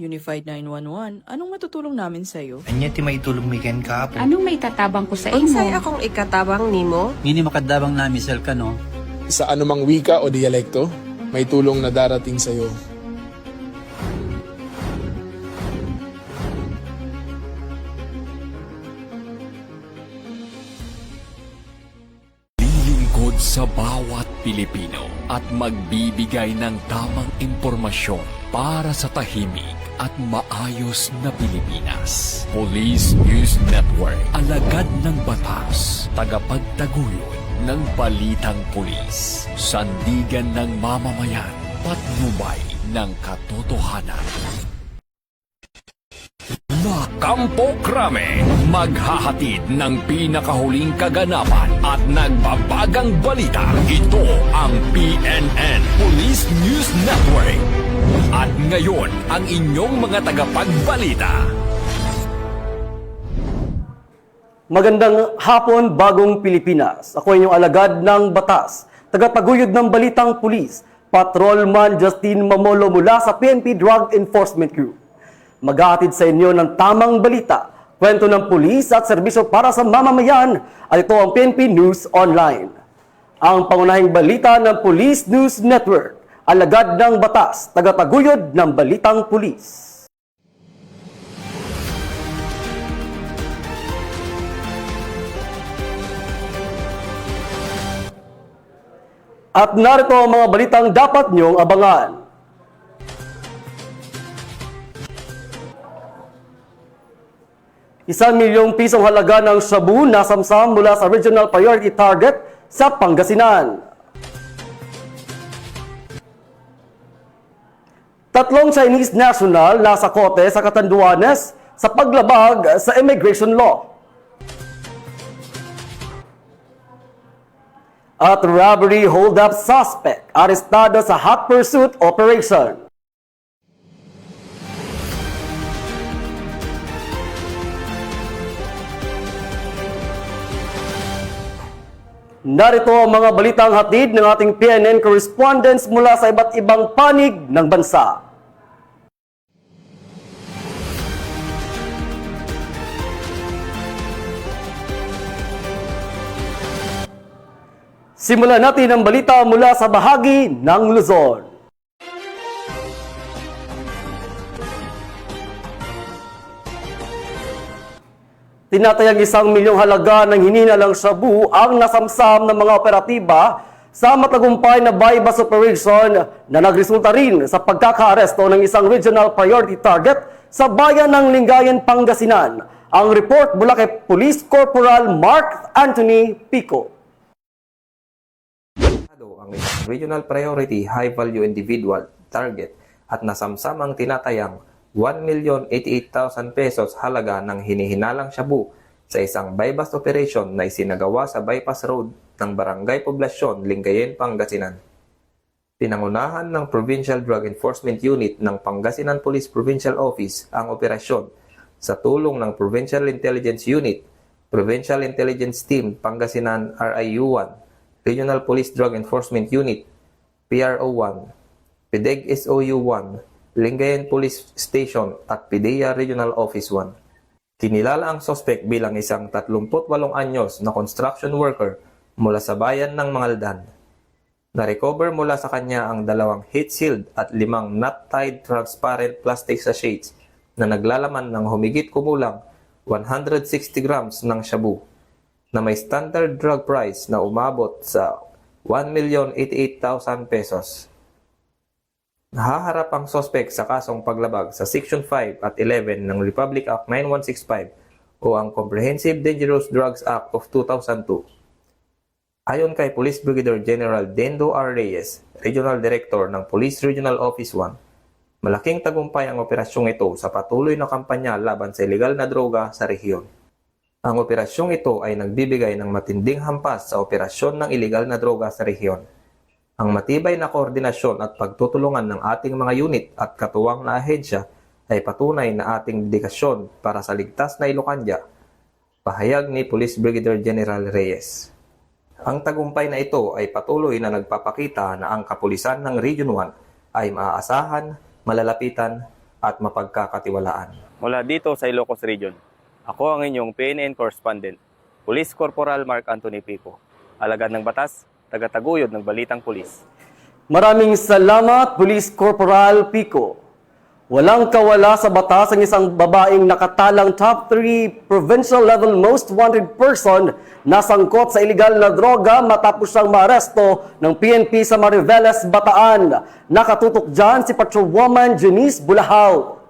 Unified 911, anong matutulong namin sa'yo? Anya ti may tulong miken ka po. Anong may tatabang ko sa Unsay imo? akong ikatabang nimo? Ngini makadabang na misal ka no. Sa anumang wika o dialekto, may tulong na darating sa iyo. Lilingkod sa bawat Pilipino at magbibigay ng tamang impormasyon para sa tahimik at maayos na Pilipinas. Police News Network, alagad ng batas, tagapagtaguyod ng balitang pulis, sandigan ng mamamayan, patnubay ng katotohanan. La Campo Crame, maghahatid ng pinakahuling kaganapan at nagbabagang balita. Ito ang PNN Police News Network. At ngayon, ang inyong mga tagapagbalita. Magandang hapon, Bagong Pilipinas. Ako inyong alagad ng batas, tagataguyod ng balitang pulis, Patrolman Justin Mamolo mula sa PNP Drug Enforcement Group. Maghahatid sa inyo ng tamang balita, kwento ng pulis at serbisyo para sa mamamayan at ito ang PNP News Online. Ang pangunahing balita ng Police News Network, alagad ng batas, tagataguyod ng balitang pulis. At narito ang mga balitang dapat niyong abangan. ₱1 milyong halaga ng shabu nasamsam mula sa Regional Priority Target sa Pangasinan. 3 Chinese national nasa kote sa Catanduanes sa paglabag sa immigration law. At robbery hold-up suspect arestado sa hot pursuit operation. Narito ang mga balitang hatid ng ating PNN correspondents mula sa iba't ibang panig ng bansa. Simulan natin ang balita mula sa bahagi ng Luzon. Tinatayang ₱1 milyong halaga ng hininalang shabu ang nasamsam ng mga operatiba sa matagumpay na bypass operation na nagresulta rin sa pagkakaaresto ng isang regional priority target sa bayan ng Lingayen, Pangasinan. Ang report mula kay Police Corporal Mark Anthony Pico. Ang isang regional priority high-value individual target at nasamsam ang tinatayang ₱1,088,000 halaga ng hinihinalang shabu sa isang bypass operation na isinagawa sa bypass road ng Barangay Poblasyon, Lingayen, Pangasinan. Pinangunahan ng Provincial Drug Enforcement Unit ng Pangasinan Police Provincial Office ang operasyon sa tulong ng Provincial Intelligence Unit, Provincial Intelligence Team Pangasinan RIU-1, Regional Police Drug Enforcement Unit, PRO-1, PDEG SOU-1, Lingayen Police Station at PIDEA Regional Office 1. Kinilala ang suspect bilang isang 38 anyos na construction worker mula sa bayan ng Mangaldan. Na-recover mula sa kanya ang 2 heat sealed at 5 knot-tied transparent plastic sachets na naglalaman ng humigit kumulang 160 grams ng shabu na may standard drug price na umabot sa ₱1,088,000. Nahaharap ang suspect sa kasong paglabag sa Section 5 at 11 ng Republic Act 9165 o ang Comprehensive Dangerous Drugs Act of 2002. Ayon kay Police Brigadier General Dendo R. Reyes, Regional Director ng Police Regional Office 1, malaking tagumpay ang operasyong ito sa patuloy na kampanya laban sa ilegal na droga sa rehiyon. Ang operasyong ito ay nagbibigay ng matinding hampas sa operasyon ng ilegal na droga sa rehiyon. Ang matibay na koordinasyon at pagtutulungan ng ating mga unit at katuwang na ahensya ay patunay na ating dedikasyon para sa ligtas na Ilocania, pahayag ni Police Brigadier General Reyes. Ang tagumpay na ito ay patuloy na nagpapakita na ang kapulisan ng Region 1 ay maaasahan, malalapitan at mapagkakatiwalaan. Mula dito sa Ilocos Region, ako ang inyong PNN correspondent, Police Corporal Mark Anthony Pico, alagad ng batas, tagataguyod ng Balitang Pulis. Maraming salamat, Police Corporal Pico. Walang kawala sa batas ang isang babaeng nakatalang top 3 provincial level most wanted person na sangkot sa iligal na droga matapos siyang maaresto ng PNP sa Mariveles, Bataan. Nakatutok dyan si Patrolwoman Janice Bulahaw.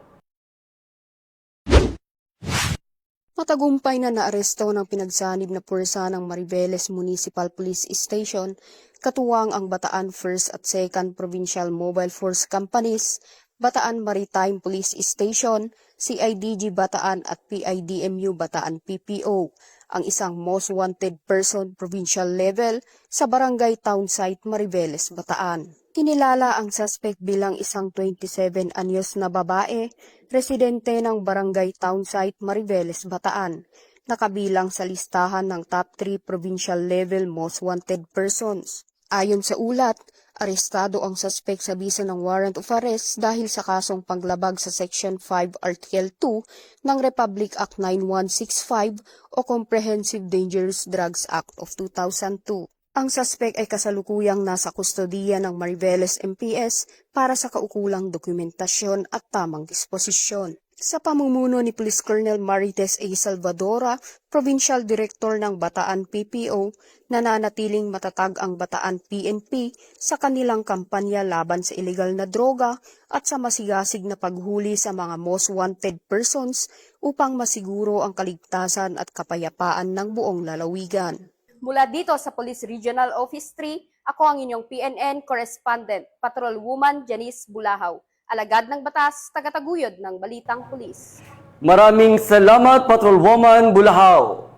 Matagumpay na naaresto ng pinagsanib na puwersa ng Mariveles Municipal Police Station, katuwang ang Bataan 1st at 2nd Provincial Mobile Force Companies, Bataan Maritime Police Station, CIDG Bataan at PIDMU Bataan PPO, ang isang most wanted person provincial level sa Barangay Townsite, Mariveles, Bataan. Kinilala ang suspect bilang isang 27 anyos na babae, residente ng Barangay Townsite, Mariveles, Bataan, nakabilang sa listahan ng top 3 provincial level most wanted persons. Ayon sa ulat, arestado ang suspect sa bisa ng warrant of arrest dahil sa kasong panglabag sa Section 5 Article 2 ng Republic Act 9165 o Comprehensive Dangerous Drugs Act of 2002. Ang suspect ay kasalukuyang nasa kustodiya ng Mariveles MPS para sa kaukulang dokumentasyon at tamang disposisyon. Sa pamumuno ni Police Colonel Marites A. Salvadora, Provincial Director ng Bataan PPO, nananatiling matatag ang Bataan PNP sa kanilang kampanya laban sa iligal na droga at sa masigasig na paghuli sa mga most wanted persons upang masiguro ang kaligtasan at kapayapaan ng buong lalawigan. Mula dito sa Police Regional Office 3, ako ang inyong PNN Correspondent, Patrolwoman Janice Bulahaw, alagad ng batas, tagataguyod ng Balitang Pulis. Maraming salamat, Patrolwoman Bulahaw.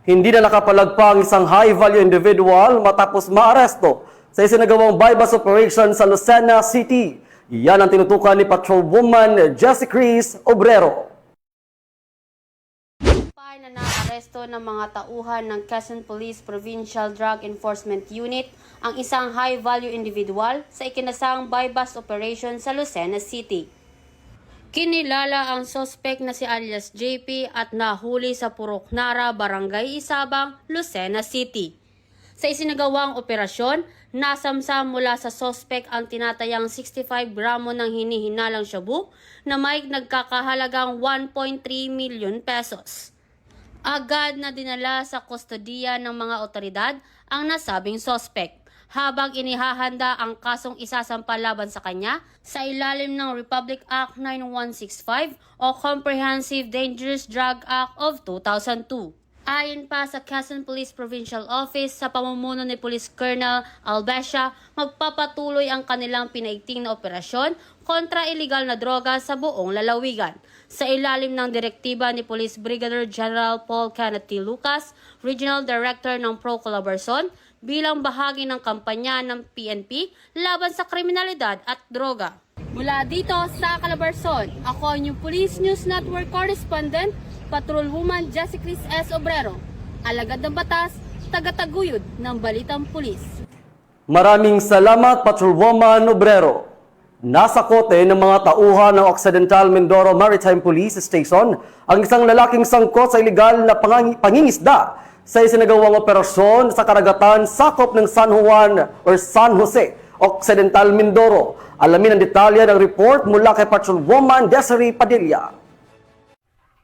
Hindi na nakapalagpa ang isang high-value individual matapos maaresto sa isinagawang bypass operation sa Lucena City. Yan ang tinutukan ni Patrolwoman Jessie Chris Obrero. Na naaresto ng mga tauhan ng Quezon Police Provincial Drug Enforcement Unit ang isang high-value individual sa ikinasang bypass operation sa Lucena City. Kinilala ang suspect na si alias JP at nahuli sa Puroknara, Barangay Isabang, Lucena City. Sa isinagawang operasyon, nasamsam mula sa suspect ang tinatayang 65 gramo ng hinihinalang shabu na may nagkakahalagang 1.3 million pesos. Agad na dinala sa kustodiya ng mga otoridad ang nasabing suspect, habang inihahanda ang kasong isasampa laban sa kanya sa ilalim ng Republic Act 9165 o Comprehensive Dangerous Drug Act of 2002. Ayon pa sa Quezon Police Provincial Office, sa pamumuno ni Police Colonel Albesha, magpapatuloy ang kanilang pinaigting na operasyon kontra iligal na droga sa buong lalawigan. Sa ilalim ng direktiba ni Police Brigadier General Paul Kenneth T. Lucas, Regional Director ng Pro-Colaborason, bilang bahagi ng kampanya ng PNP laban sa kriminalidad at droga. Mula dito sa Calabarzon, ako ang inyong Police News Network Correspondent, Patrolwoman Jessie Chris S. Obrero, alagad ng batas, tagataguyod ng Balitang Pulis. Maraming salamat, Patrolwoman Obrero. Nasa kote ng mga tauhan ng Occidental Mindoro Maritime Police Station ang isang lalaking sangkot sa ilegal na pangingisda sa isinagawang operasyon sa karagatan sakop ng San Juan or San Jose, Occidental Mindoro. Alamin ang detalye ng report mula kay Patrolwoman Desiree Padilla.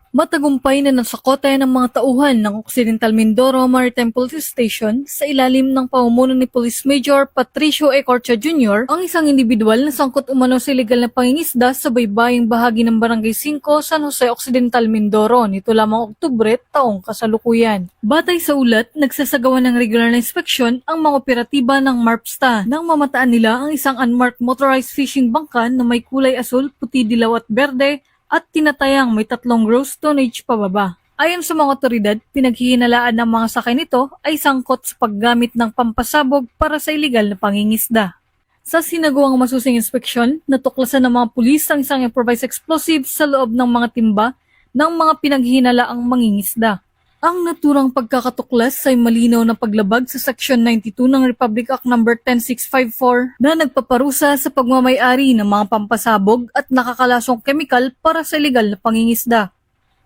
Matagumpay na nasakote ng mga tauhan ng Occidental Mindoro Maritime Police Station sa ilalim ng pamumuno ni Police Major Patricio E. Corcha Jr. ang isang individual na sangkot umano sa ilegal na pangingisda sa baybaying bahagi ng Barangay 5, San Jose Occidental Mindoro nito lamang Oktubre taong kasalukuyan. Batay sa ulat, nagsasagawa ng regular na inspeksyon ang mga operatiba ng MARPSTA nang mamataan nila ang isang unmarked motorized fishing bangka na may kulay asul, puti, dilaw at berde at tinatayang may 3 gross tonnage pababa. Ayon sa mga otoridad, pinaghihinalaan ng mga sakay nito ay sangkot sa paggamit ng pampasabog para sa ilegal na pangingisda. Sa sinagawang masusing inspeksyon, natuklasan ng mga pulis ang isang improvised explosive sa loob ng mga timba ng mga pinaghihinalaang mangingisda. Ang naturang pagkakatuklas ay malinaw na paglabag sa Section 92 ng Republic Act No. 10654 na nagpaparusa sa pagmamayari ng mga pampasabog at nakakalasong kemikal para sa ilegal na pangingisda.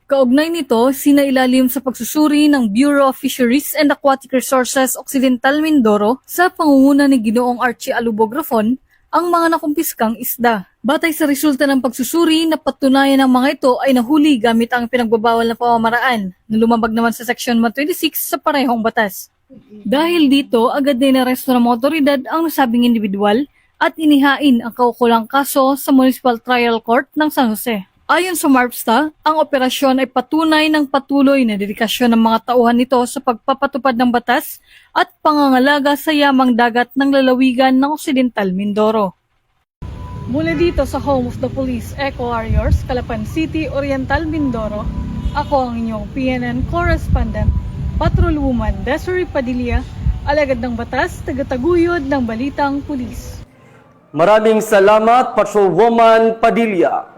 Kaugnay nito, sinailalim sa pagsusuri ng Bureau of Fisheries and Aquatic Resources Occidental Mindoro sa pangunguna ni Ginoong Archie Alubografon ang mga nakumpiskang isda. Batay sa resulta ng pagsusuri, napatunayan ng mga ito ay nahuli gamit ang pinagbabawal na pamamaraan na lumabag naman sa Section 126 sa parehong batas. Dahil dito, agad na inaresto ng mga otoridad ang nasabing individual at inihain ang kaukulang kaso sa Municipal Trial Court ng San Jose. Ayon sa MARPSTA, ang operasyon ay patunay ng patuloy na dedikasyon ng mga tauhan nito sa pagpapatupad ng batas at pangangalaga sa yamang dagat ng lalawigan ng Occidental Mindoro. Mula dito sa Home of the Police Eco Warriors, Calapan City, Oriental Mindoro, ako ang inyong PNN correspondent, Patrolwoman Desiree Padilla, alagad ng batas, tagataguyod ng Balitang Pulis. Maraming salamat, Patrolwoman Padilla.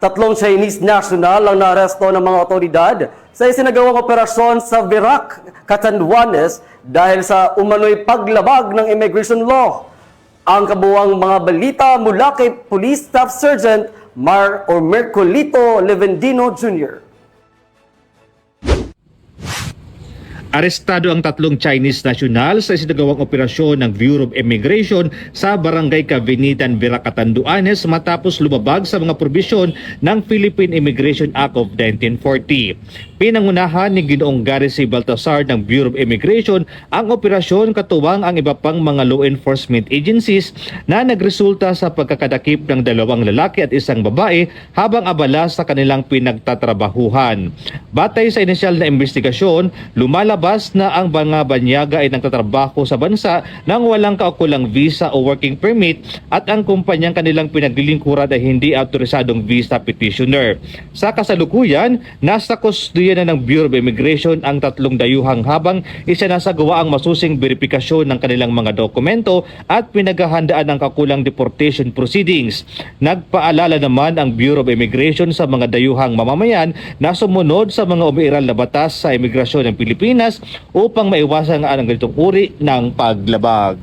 3 Chinese national ang naaresto ng mga otoridad sa isinagawang operasyon sa Virac, Catanduanes dahil sa umano'y paglabag ng immigration law. Ang kabuuang mga balita mula kay Police Staff Sergeant Mercolito Levendino Jr. Arestado ang 3 Chinese national sa isinagawang operasyon ng Bureau of Immigration sa Barangay Cavenitan, Virac, Catanduanes matapos lumabag sa mga probisyon ng Philippine Immigration Act of 1940. Pinangunahan ni Ginoong Gary C. Baltasar ng Bureau of Immigration ang operasyon katuwang ang iba pang mga law enforcement agencies na nagresulta sa pagkakadakip ng 2 lalaki at 1 babae habang abala sa kanilang pinagtatrabahuhan. Batay sa inisyal na investigasyon, lumalabas na ang mga banyaga ay nagtatrabaho sa bansa nang walang kaukulang visa o working permit at ang kumpanyang kanilang pinaglilingkuran ay hindi autorisadong visa petitioner. Sa kasalukuyan, nasa kustodiya na ng Bureau of Immigration ang 3 dayuhang habang isinasagawa ang masusing verifikasyon ng kanilang mga dokumento at pinaghahandaan ang kakulang deportation proceedings. Nagpaalala naman ang Bureau of Immigration sa mga dayuhang mamamayan na sumunod sa mga umiiral na batas sa imigrasyon ng Pilipinas upang maiwasan ang ganitong uri ng paglabag.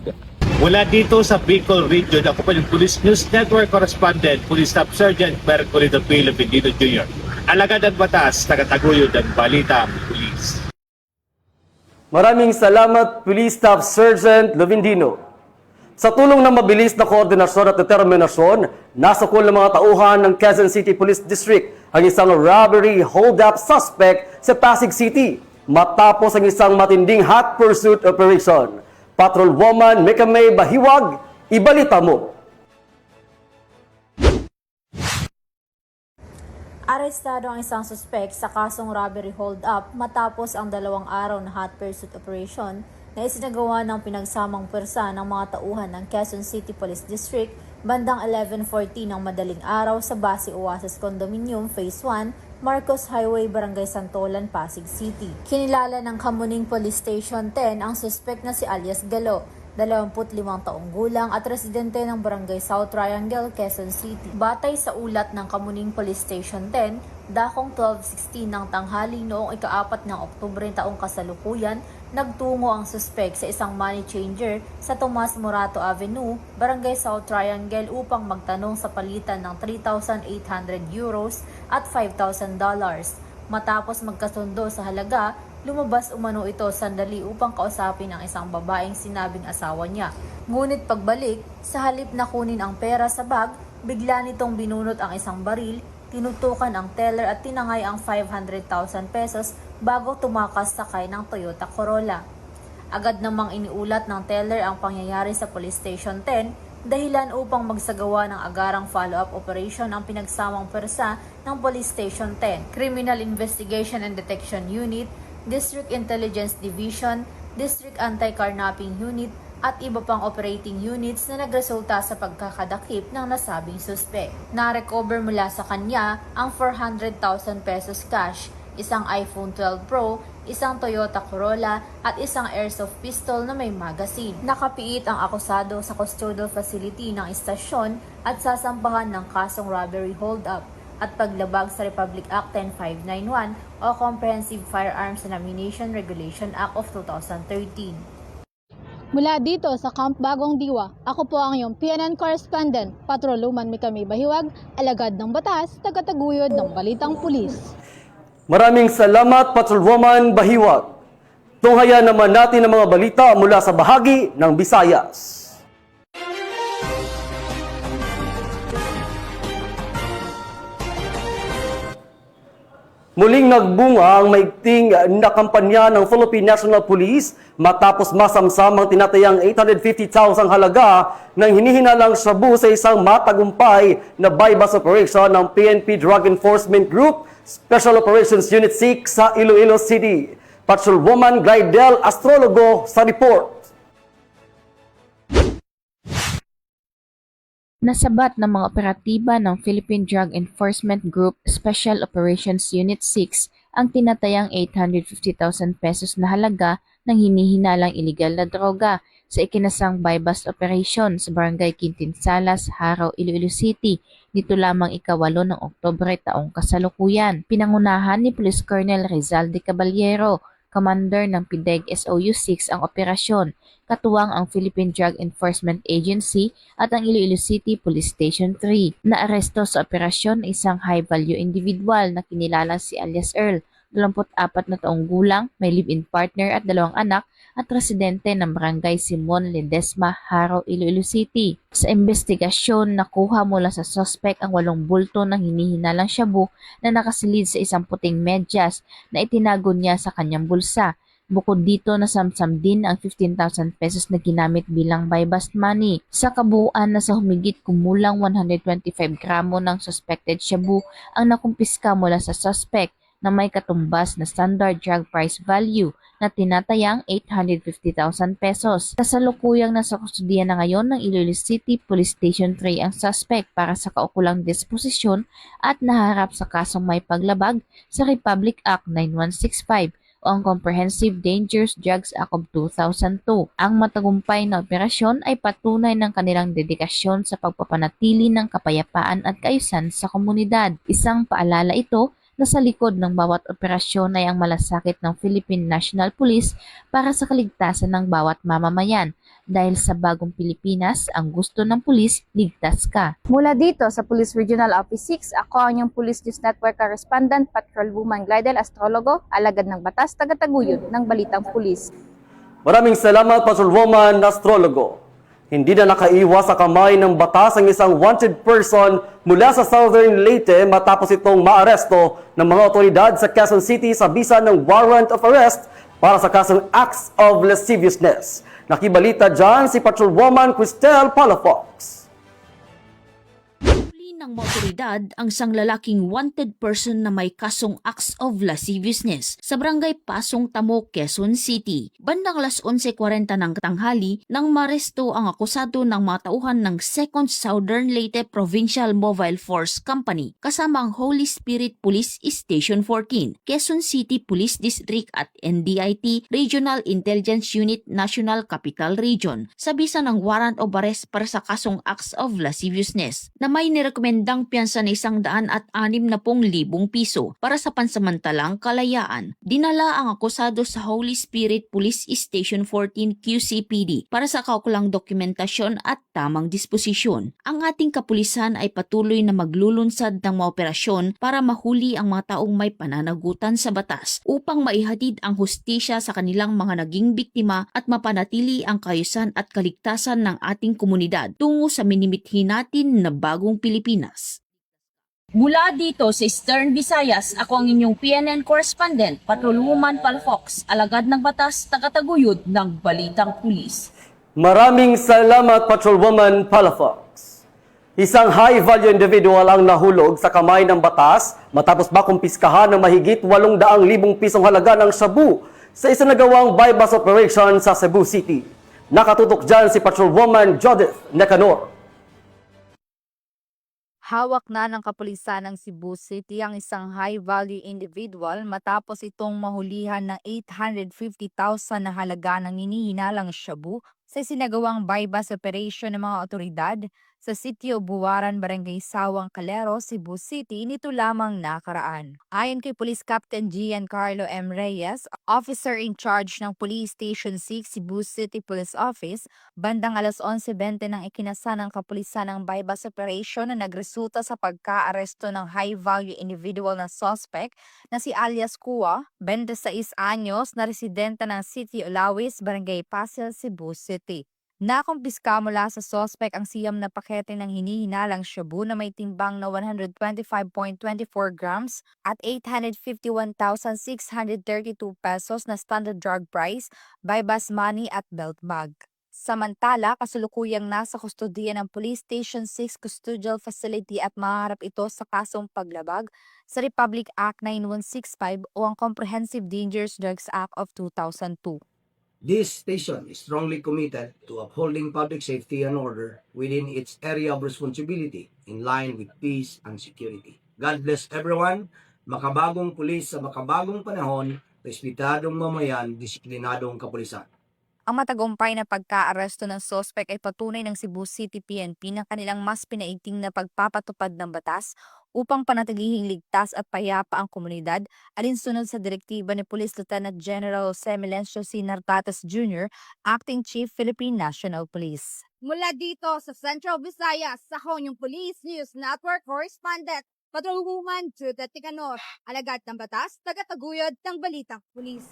Mula dito sa Bicol Region, ako po yung Police News Network Correspondent, Police Staff Sergeant Mercolito Levendino Jr. Alagad ng batas, tagataguyod ng Balitang Pulis. Maraming salamat, Police Staff Sergeant Levendino. Sa tulong ng mabilis na koordinasyon at determinasyon, nasakol ng mga tauhan ng Quezon City Police District ang isang robbery hold-up suspect sa Pasig City matapos ang isang matinding hot pursuit operation. Patrolwoman Mekamay Bahiwag, ibalita mo. Arestado ang isang suspect sa kasong robbery hold-up matapos ang 2 araw na hot pursuit operation na isinagawa ng pinagsamang pwersa ng mga tauhan ng Quezon City Police District bandang 11:40 ng madaling araw sa Basi Oasis Condominium Phase 1, Marcos Highway, Barangay Santolan, Pasig City. Kinilala ng Kamuning Police Station 10 ang suspect na si alias Galo, 25 taong gulang at residente ng Barangay South Triangle, Quezon City. Batay sa ulat ng Kamuning Police Station 10, dakong 12:16 ng tanghali noong ika-4 ng Oktubre taong kasalukuyan, nagtungo ang suspect sa isang money changer sa Tomas Morato Avenue, Barangay South Triangle upang magtanong sa palitan ng 3,800 euros at $5,000. Matapos magkasundo sa halaga, lumabas umano ito sandali upang kausapin ang isang babaeng sinabing asawa niya. Ngunit pagbalik, sa halip na kunin ang pera sa bag, bigla nitong binunot ang isang baril, tinutukan ang teller at tinangay ang 500,000 pesos bago tumakas sakay ng Toyota Corolla. Agad namang iniulat ng teller ang pangyayari sa Police Station 10, dahilan upang magsagawa ng agarang follow-up operation ang pinagsamang pwersa ng Police Station 10, Criminal Investigation and Detection Unit, District Intelligence Division, District Anti-Carnapping Unit, at iba pang operating units na nagresulta sa pagkakadakip ng nasabing suspect. Na-recover mula sa kanya ang 400,000 pesos cash, isang iPhone 12 Pro, isang Toyota Corolla at isang airsoft pistol na may magazine. Nakapiit ang akusado sa custodial facility ng istasyon at sasampahan ng kasong robbery hold-up. at paglabag sa Republic Act 10591 o Comprehensive Firearms and Ammunition Regulation Act of 2013. Mula dito sa Camp Bagong Diwa, ako po ang iyong PNN correspondent, Patroluman Mikami Bahiwag, alagad ng batas, tagataguyod ng Balitang Pulis. Maraming salamat, Patrolwoman Bahiwag. Tunghayan naman natin ang mga balita mula sa bahagi ng Visayas. Muling nagbunga ang maigting na kampanya ng Philippine National Police matapos masamsam ang tinatayang 850,000 halaga ng hinihinalang shabu sa isang matagumpay na buy-bust operation ng PNP Drug Enforcement Group Special Operations Unit 6 sa Iloilo City. Patrolwoman Glidel Astrologo sa report. Nasabat ng mga operatiba ng Philippine Drug Enforcement Group Special Operations Unit 6 ang tinatayang 850,000 pesos na halaga ng hinihinalang iligal na droga sa ikinasang buy-bust operation sa Barangay Quintinsalas, Haro, Iloilo City nito lamang ika-8 ng Oktubre taong kasalukuyan. Pinangunahan ni Police Colonel Rizal de Caballero, Commander ng PIDEG SOU 6 ang operasyon, katuwang ang Philippine Drug Enforcement Agency at ang Iloilo City Police Station 3. Naaresto sa operasyon isang high-value individual na kinilala si alias Earl, 24 na taong gulang, may live-in partner at 2 anak at residente ng Barangay Simon Ledesma, Haro, Iloilo City. Sa investigasyon, nakuha mula sa suspect ang 8 bulto ng hinihinalang shabu na nakasilid sa isang puting medyas na itinago niya sa kanyang bulsa. Bukod dito, nasamsam din ang 15,000 pesos na ginamit bilang buy-bust money. Sa kabuuan, nasa humigit kumulang 125 gramo ng suspected shabu ang nakumpiska mula sa suspect na may katumbas na standard drug price value na tinatayang 850,000 pesos. Kasalukuyang nasa kustudiya na ngayon ng Iloilo City Police Station 3 ang suspect para sa kaukulang disposisyon at naharap sa kasong may paglabag sa Republic Act 9165 o ang Comprehensive Dangerous Drugs Act of 2002. Ang matagumpay na operasyon ay patunay ng kanilang dedikasyon sa pagpapanatili ng kapayapaan at kaayusan sa komunidad. Isang paalala ito na sa likod ng bawat operasyon ay ang malasakit ng Philippine National Police para sa kaligtasan ng bawat mamamayan. Dahil sa bagong Pilipinas, ang gusto ng pulis, ligtas ka. Mula dito sa Police Regional Office 6, ako ang inyong Police News Network correspondent, Patrolwoman Glidel Astrologo, alagad ng batas, tagataguyod ng Balitang Pulis. Maraming salamat, Patrolwoman Astrologo. Hindi na nakaiwas sa kamay ng batas ang isang wanted person mula sa Southern Leyte matapos itong maaresto ng mga otoridad sa Quezon City sa bisa ng warrant of arrest para sa kasong acts of lasciviousness. Nakibalita dyan si Patrolwoman Cristel Palafox. Ng mga otoridad ang isang lalaking wanted person na may kasong acts of lasciviousness sa barangay Pasong Tamo, Quezon City. Bandang alas 11:40 ng tanghali nang maresto ang akusado ng mga tauhan ng 2nd Southern Leyte Provincial Mobile Force Company kasama ang Holy Spirit Police Station 14, Quezon City Police District at NDIT Regional Intelligence Unit National Capital Region sa bisa ng warrant of arrest para sa kasong acts of lasciviousness na may nirekomendang piyansa na 160,000 piso para sa pansamantalang kalayaan. Dinala ang akusado sa Holy Spirit Police Station 14 QCPD para sa kaukulang dokumentasyon at tamang disposisyon. Ang ating kapulisan ay patuloy na maglulunsad ng mga operasyon para mahuli ang mga taong may pananagutan sa batas upang maihatid ang hustisya sa kanilang mga naging biktima at mapanatili ang kaayusan at kaligtasan ng ating komunidad tungo sa minimithi natin na bagong Pilipinas. Mula dito sa Eastern Visayas, ako ang inyong PNN correspondent, Patrolwoman Palafox, alagad ng batas, tagataguyod ng Balitang Pulis. Maraming salamat, Patrolwoman Palafox. Isang high-value individual ang nahulog sa kamay ng batas matapos makumpiskahan ng mahigit 800,000 pisong halaga ng shabu sa isinagawang buy-bust operation sa Cebu City. Nakatutok dyan si Patrolwoman Judith Necanor. Hawak na ng kapulisan ng Cebu City ang isang high-value individual matapos itong mahulihan ng 850,000 na halaga ng hinihinalang shabu sa isinagawang buy-bust operation ng mga otoridad sa sitio Buwaran, Barangay Sawang, Calero, Cebu City nito lamang nakaraan. Ayon kay Police Captain Giancarlo M. Reyes, Officer in Charge ng Police Station 6 Cebu City Police Office, bandang alas 11:20 nang ikinasa ng kapulisan ng bypass operation na nagresulta sa pagka-aresto ng high-value individual na suspect na si alias Kua, 26 anyos, na residente ng City Olawis, Barangay Pasil, Cebu City. Nakumpiska mula sa suspect ang siyam na pakete ng hinihinalang shabu na may timbang na 125.24 grams at 851,632 pesos na standard drug price, bypass money at belt bag. Samantala, kasulukuyang nasa kustodiya ng Police Station 6 Custodial Facility at maharap ito sa kasong paglabag sa Republic Act 9165 o ang Comprehensive Dangerous Drugs Act of 2002. This station is strongly committed to upholding public safety and order within its area of responsibility in line with peace and security. God bless everyone. Makabagong pulis sa makabagong panahon, respetadong mamayan, disiplinadong kapulisan. Ang matagumpay na pagka-aresto ng suspect ay patunay ng Cebu City PNP ng kanilang mas pinaigting na pagpapatupad ng batas upang panatilihing ligtas at payapa ang komunidad, alinsunod sa direktiba ni Police Lieutenant General Jose Melencio C. Nartates Jr., Acting Chief Philippine National Police. Mula dito sa Central Visayas, ako yung Police News Network Correspondent, Patrolwoman Judith Ticanor, alagad ng batas, tagataguyod ng Balitang Pulis.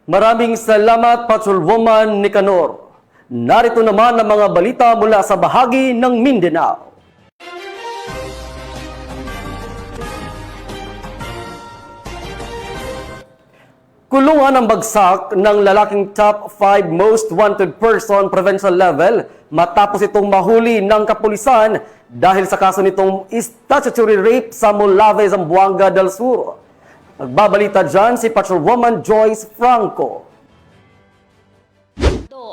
Maraming salamat, Patrolwoman Nicanor. Narito naman ang mga balita mula sa bahagi ng Mindanao. Kulungan ang bagsak ng lalaking top 5 most wanted person provincial level matapos itong mahuli ng kapulisan dahil sa kaso nitong statutory rape sa Molave, Zamboanga del Sur. Nagbabalita dyan si Patrolwoman Joyce Franco.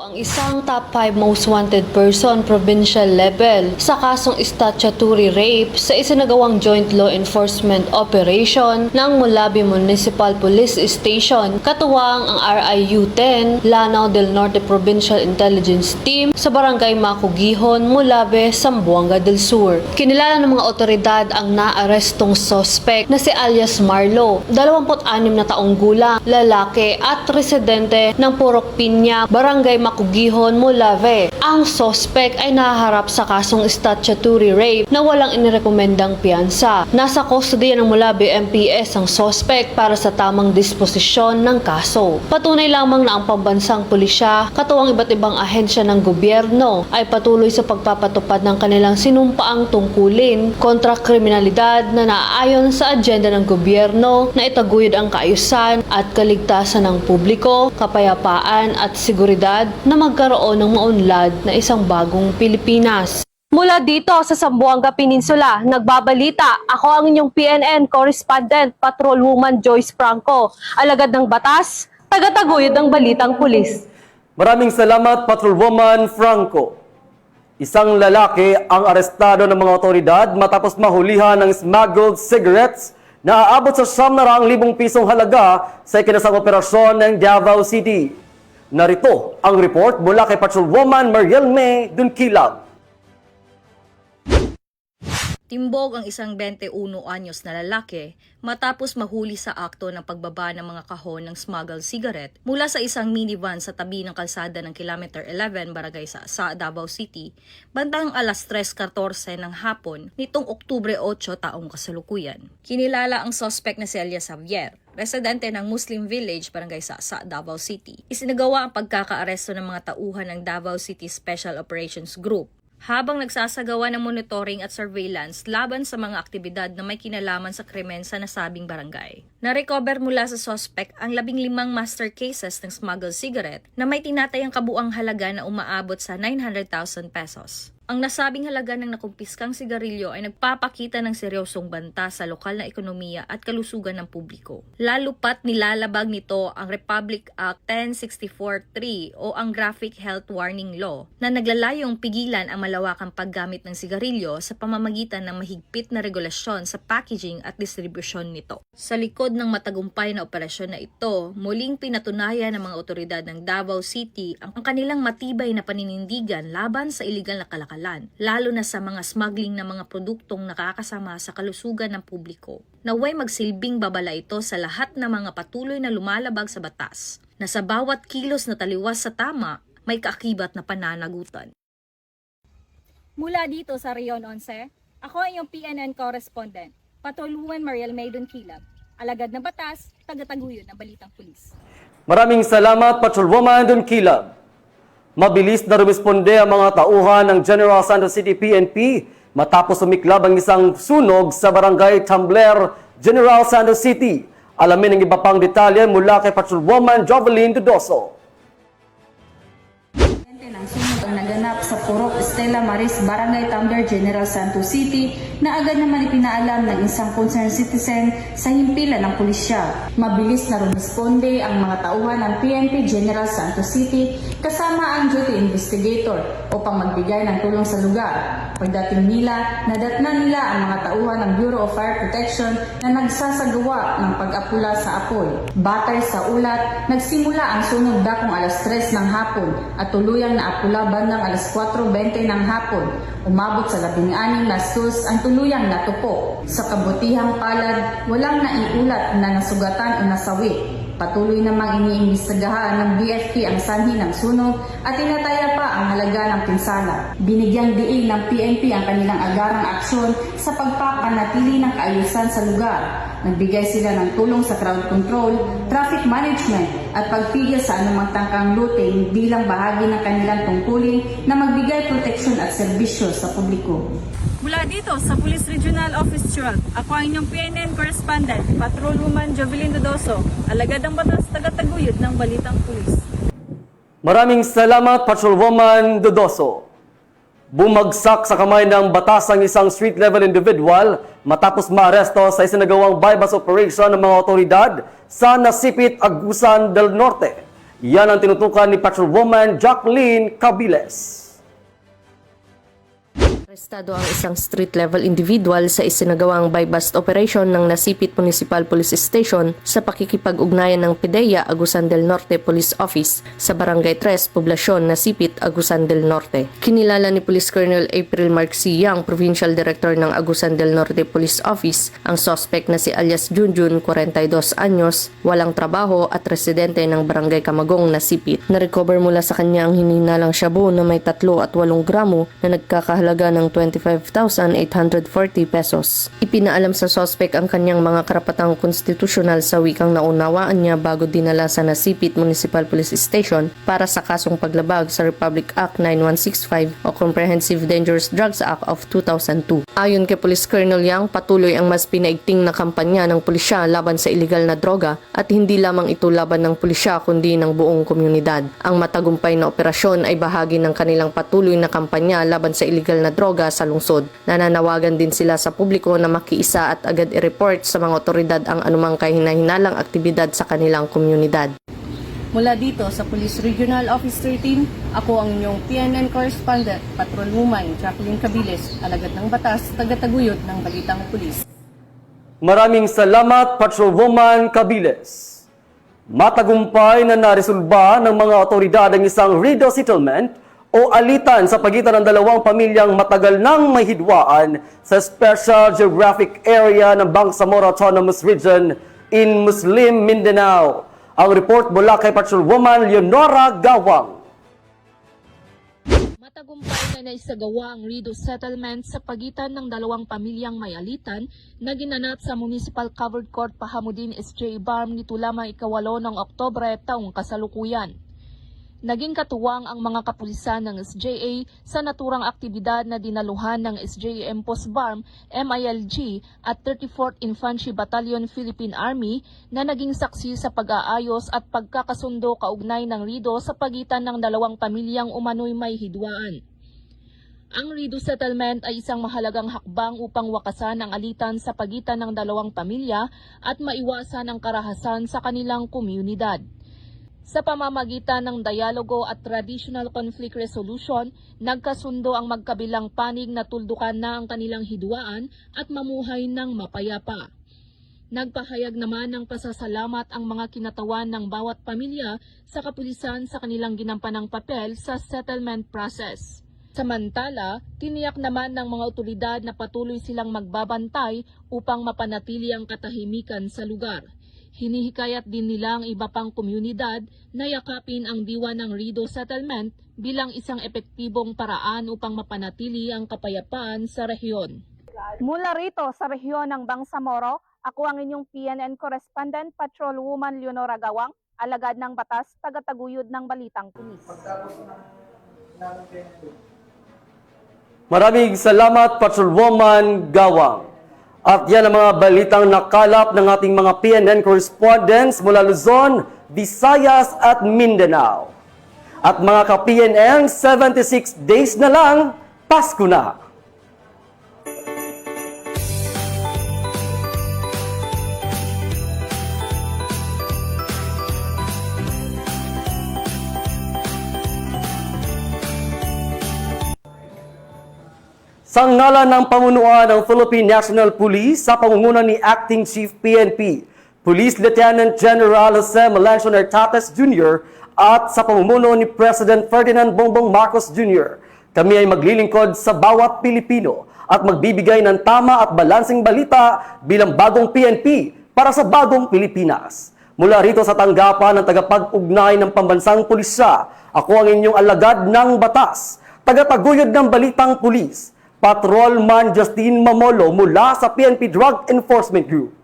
Ang isang top 5 most wanted person provincial level sa kasong statutory rape sa isinagawang joint law enforcement operation ng Molave Municipal Police Station katuwang ang RIU-10 Lanao del Norte Provincial Intelligence Team sa Barangay Macugihon, Molave, Zamboanga del Sur. Kinilala ng mga otoridad ang naarestong suspect na si alias Marlo, 26 na taong gulang, lalaki at residente ng Purok Piña, Barangay Macugihon, Molave. Ang suspect ay nahaharap sa kasong statutory rape na walang inirekomendang piyansa. Nasa kustodiya ng Molave MPS ang suspect para sa tamang disposisyon ng kaso. Patunay lamang na ang pambansang pulisya, katuwang iba't ibang ahensya ng gobyerno, ay patuloy sa pagpapatupad ng kanilang sinumpaang tungkulin kontra kriminalidad na naaayon sa agenda ng gobyerno na itaguyod ang kaayusan at kaligtasan ng publiko, kapayapaan at seguridad na magkaroon ng maunlad na isang bagong Pilipinas. Mula dito sa Zamboanga Peninsula, nagbabalita, ako ang inyong PNN Correspondent, Patrolwoman Joyce Franco, alagad ng batas, tagataguyod ng Balitang Pulis. Maraming salamat, Patrolwoman Franco. Isang lalaki ang arestado ng mga otoridad matapos mahulihan ng smuggled cigarettes na aabot sa 700,000 pisong halaga sa ikinasang operasyon ng Davao City. Narito ang report mula kay Patrolwoman Mariel May Dunkilag. Timbog ang isang 21 anyos na lalaki matapos mahuli sa akto ng pagbaba ng mga kahon ng smuggled cigarette mula sa isang minivan sa tabi ng kalsada ng Kilometer 11, Barangay sa Davao City, bandang alas 3:14 ng hapon nitong Oktubre 8 taong kasalukuyan. Kinilala ang suspect na si alias Javier, residente ng Muslim Village, Barangay sa Davao City. Isinagawa ang pagkakaaresto ng mga tauhan ng Davao City Special Operations Group habang nagsasagawa ng monitoring at surveillance laban sa mga aktibidad na may kinalaman sa krimen sa nasabing barangay. Na-recover mula sa suspect ang 15 master cases ng smuggled cigarette na may tinatayang kabuang halaga na umaabot sa 900,000 pesos. Ang nasabing halaga ng nakumpiskang sigarilyo ay nagpapakita ng seryosong banta sa lokal na ekonomiya at kalusugan ng publiko. Lalo pat nilalabag nito ang Republic Act 10643 o ang Graphic Health Warning Law na naglalayong pigilan ang malawakang paggamit ng sigarilyo sa pamamagitan ng mahigpit na regulasyon sa packaging at distribusyon nito. Sa likod ng matagumpay na operasyon na ito, muling pinatunayan ng mga otoridad ng Davao City ang kanilang matibay na paninindigan laban sa iligal na kalakalan kasamaan, lalo na sa mga smuggling ng mga produktong nakakasama sa kalusugan ng publiko. Naway magsilbing babala ito sa lahat ng mga patuloy na lumalabag sa batas, na sa bawat kilos na taliwas sa tama, may kaakibat na pananagutan. Mula dito sa Rion 11, ako ang iyong PNN correspondent, Patuluan Mariel Maydon Kilab, alagad ng batas, tagataguyod ng Balitang Pulis. Maraming salamat, Patrolwoman Don Kilab. Mabilis na rumisponde ang mga tauhan ng General Santos City PNP matapos sumiklab ang isang sunog sa barangay Tambler, General Santos City. Alamin ang iba pang detalye mula kay Patrolwoman Jovelyn Dudoso. Ng sunog ang naganap sa Purok Estela Maris, Barangay Tambler, General Santos City na agad naman ipinaalam ng isang concerned citizen sa himpilan ng pulisya. Mabilis na rumisponde ang mga tauhan ng PNP General Santos City kasama ang duty investigator upang magbigay ng tulong sa lugar. Pagdating nila, nadatnan nila ang mga tauhan ng Bureau of Fire Protection na nagsasagawa ng pag-apula sa apoy. Batay sa ulat, nagsimula ang sunog dakong alas 3 ng hapon at tuluyang naapula bandang alas 4:20 ng hapon. Umabot sa 16 na sus ang tuluyang natupo. Sa kabutihang palad, walang naiulat na nasugatan o nasawi. Patuloy namang iniimbestigahan ng BFP ang sanhi ng sunog at tinataya pa ang halaga ng pinsala. Binigyang diin ng PNP ang kanilang agarang aksyon sa pagpapanatili ng kaayusan sa lugar. Nagbigay sila ng tulong sa crowd control, traffic management at pagpigil sa anumang tangkang looting bilang bahagi ng kanilang tungkulin na magbigay proteksyon at serbisyo sa publiko. Mula dito sa Police Regional Office 12, ako ang inyong PNN correspondent, Patrolwoman Jovelyn Dudoso, alagad ng batas, tagataguyod ng Balitang Pulis. Maraming salamat, Patrolwoman Dudoso. Bumagsak sa kamay ng batas ang isang street-level individual matapos maaresto sa isinagawang bypass operation ng mga otoridad sa Nasipit, Agusan del Norte. Yan ang tinutukan ni Patrolwoman Jacqueline Cabiles. Arestado ang isang street-level individual sa isinagawang bypass operation ng Nasipit Municipal Police Station sa pakikipag-ugnayan ng PDEA Agusan del Norte Police Office sa Barangay 3, Poblasyon, Nasipit, Agusan del Norte. Kinilala ni Police Colonel April Mark C. Yang, Provincial Director ng Agusan del Norte Police Office, ang suspect na si alias Junjun, 42 anyos, walang trabaho at residente ng Barangay Camagong, Nasipit. Na-recover mula sa kanya ang hinihinalang shabu na may 3 at 8 gramo na nagkakahalaga ng 25,840 pesos. Ipinaalam sa suspect ang kanyang mga karapatang konstitusyonal sa wikang naunawaan niya bago dinala sa Nasipit Municipal Police Station para sa kasong paglabag sa Republic Act 9165 o Comprehensive Dangerous Drugs Act of 2002. Ayon kay Police Colonel Yang, patuloy ang mas pinaigting na kampanya ng pulisya laban sa iligal na droga at hindi lamang ito laban ng pulisya kundi ng buong komunidad. Ang matagumpay na operasyon ay bahagi ng kanilang patuloy na kampanya laban sa iligal na droga sa lungsod. Nananawagan din sila sa publiko na makiisa at agad i-report sa mga otoridad ang anumang kahina-hinalang aktibidad sa kanilang komunidad. Mula dito sa Police Regional Office 13, ako ang inyong PNN correspondent, Patrolwoman Jacqueline Cabiles, alagad ng batas, tagataguyod ng Balitang Pulis. Maraming salamat, Patrolwoman Cabiles. Matagumpay na naresolba ng mga otoridad ang isang rido settlement o alitan sa pagitan ng dalawang pamilyang matagal nang may hidwaan sa Special Geographic Area ng Bangsamoro Autonomous Region in Muslim Mindanao. Ang report mula kay Patrolwoman Leonora Gawang. Matagumpay na naisagawa ang rido settlement sa pagitan ng dalawang pamilyang may alitan na ginanap sa Municipal Covered Court Pahamudin SJ Barm nito lamang 8 ng Oktubre taong kasalukuyan. Naging katuwang ang mga kapulisan ng SJA sa naturang aktibidad na dinaluhan ng SJM Postbarm, MILG at 34th Infantry Battalion Philippine Army na naging saksi sa pag-aayos at pagkakasundo kaugnay ng rido sa pagitan ng dalawang pamilyang umano'y may hidwaan. Ang rido settlement ay isang mahalagang hakbang upang wakasan ang alitan sa pagitan ng dalawang pamilya at maiwasan ang karahasan sa kanilang komunidad. Sa pamamagitan ng dialogo at traditional conflict resolution, nagkasundo ang magkabilang panig na tuldukan na ang kanilang hidwaan at mamuhay ng mapayapa. Nagpahayag naman ng pasasalamat ang mga kinatawan ng bawat pamilya sa kapulisan sa kanilang ginampanang papel sa settlement process. Samantala, tiniyak naman ng mga otoridad na patuloy silang magbabantay upang mapanatili ang katahimikan sa lugar. Hinihikayat din nila ang iba pang komunidad na yakapin ang diwa ng Rido Settlement bilang isang epektibong paraan upang mapanatili ang kapayapaan sa rehiyon. Mula rito sa rehiyon ng Bangsamoro, ako ang inyong PNN Correspondent, Patrolwoman Leonora Gawang, alagad ng batas, tagataguyod ng Balitang Pulis. Maraming salamat, Patrolwoman Gawang. At yan ang mga balitang nakalap ng ating mga PNN correspondents mula Luzon, Visayas at Mindanao. At mga ka-PNN, 76 days na lang, Pasko na! Sa ngalan ng pamunuan ng Philippine National Police sa pamumuno ni Acting Chief PNP, Police Lieutenant General Jose Melanchon Artates Jr. at sa pamumuno ni President Ferdinand Bongbong Marcos Jr., kami ay maglilingkod sa bawat Pilipino at magbibigay ng tama at balanseng balita bilang bagong PNP para sa bagong Pilipinas. Mula rito sa tanggapan ng tagapag-ugnay ng pambansang pulisya, ako ang inyong alagad ng batas, tagataguyod ng Balitang Pulis, Patrolman Justin Mamolo mula sa PNP Drug Enforcement Group.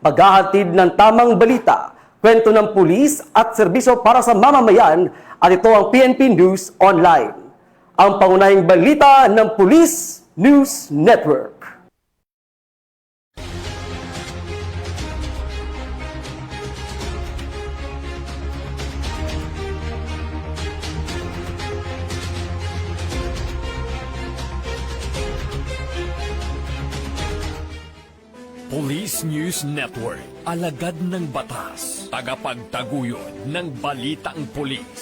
Paghahatid ng tamang balita, kwento ng pulis at serbisyo para sa mamamayan, at ito ang PNP News Online. Ang pangunahing balita ng Police News Network. Police News Network, alagad ng batas, tagapagtaguyod ng Balitang Pulis.